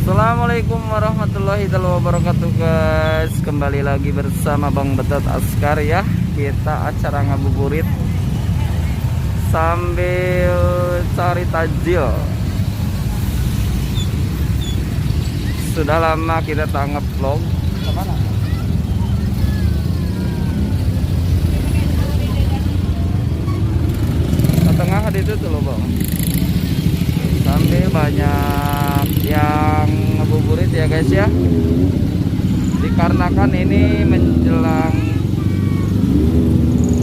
Assalamualaikum warahmatullahi wabarakatuh guys. Kembali lagi bersama Bang Betot Askar ya. Kita acara ngabuburit sambil cari tajil. Sudah lama kita tak nge-vlog. Ke tengah itu tuh loh bang. Sambil banyak yang ngebuburit ya guys ya. Dikarenakan ini menjelang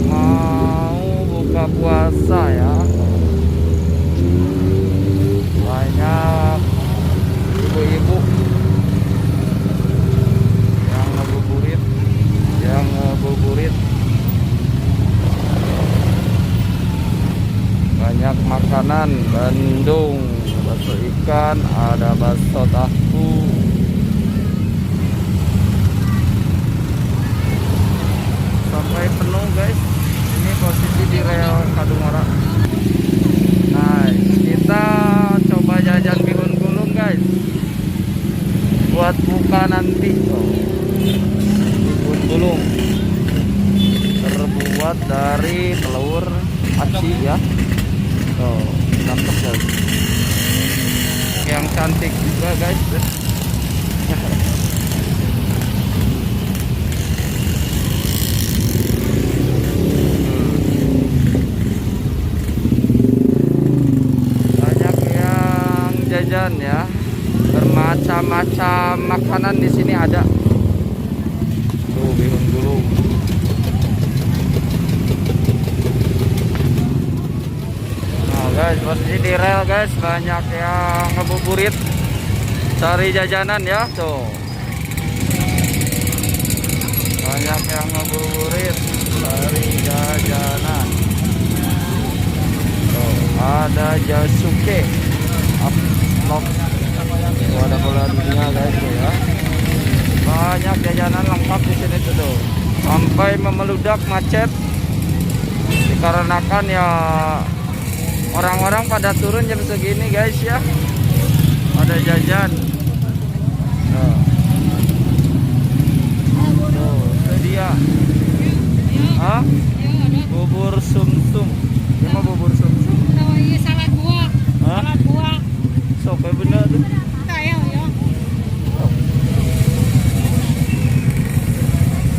mau buka puasa ya. Banyak ibu-ibu yang ngebuburit, banyak makanan, bandung, bakso ikan, ada bakso tahu. Sampai penuh guys. Ini posisi di rel Kadungora. Nah, kita coba jajan bihun gulung guys. Buat buka nanti. Bihun gulung terbuat dari telur aci ya. Tuh, mantap guys. Yang cantik juga guys. Banyak yang jajan ya. Bermacam-macam makanan di sini ada. Tuh bihun gulung. Guys, posisi di rel guys, banyak yang ngebuburit cari jajanan ya tuh. Banyak yang ngebuburit cari jajanan. Tuh, ada Jasuke Upload. Tuh, ada bola dunia guys tuh ya. Banyak jajanan lengkap di sini tuh. Sampai memeludak macet dikarenakan ya orang-orang pada turun jam segini guys ya. Ada jajan. Tuh, sedia. Hah? Bubur sumsum. Ini bubur sumsum. Oh iya, salad buah. Hah? Salad buah. Sok kayak bener tuh. Ayo, yo.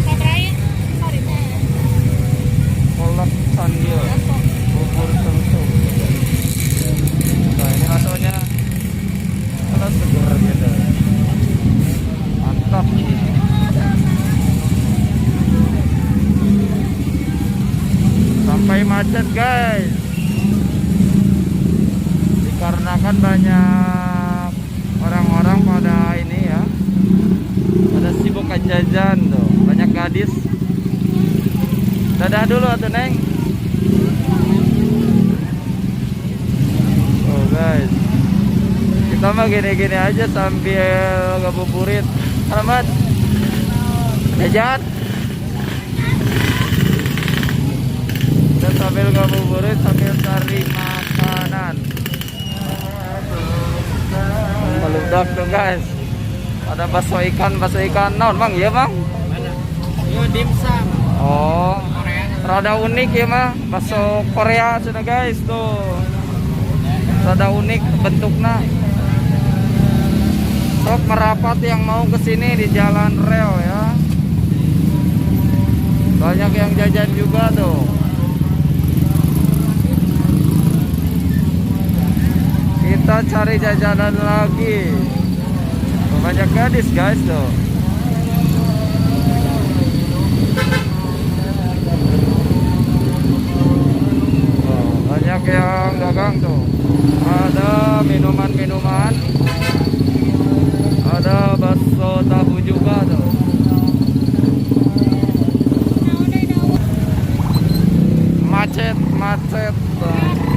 Sabraya. Sorry. Kolak sandil. Bubur sumsum. Nah, ini rasanya kalau segar gitu. Mantap. Sampai macet guys. Dikarenakan banyak orang-orang pada ini ya. Pada sibuk jajan tuh. Banyak gadis. Dadah dulu atuh Neng. Oh guys, kita mah gini-gini aja sambil ngabuburit. Selamat jajan. Kita sambil ngabuburit sambil cari makanan. Meludak tuh guys. Ada bakso ikan naon bang? Iya bang? Yo dimsum. Oh, rada unik ya mah, bakso Korea sudah guys tuh. Rada unik bentuknya. Sok merapat yang mau kesini di jalan rel ya. Banyak yang jajan juga tuh. Kita cari jajanan lagi. Tuh, banyak gadis guys tuh. Tuh, banyak yang dagang tuh. Ada minuman-minuman. Ada bakso tahu juga tuh. Macet tuh.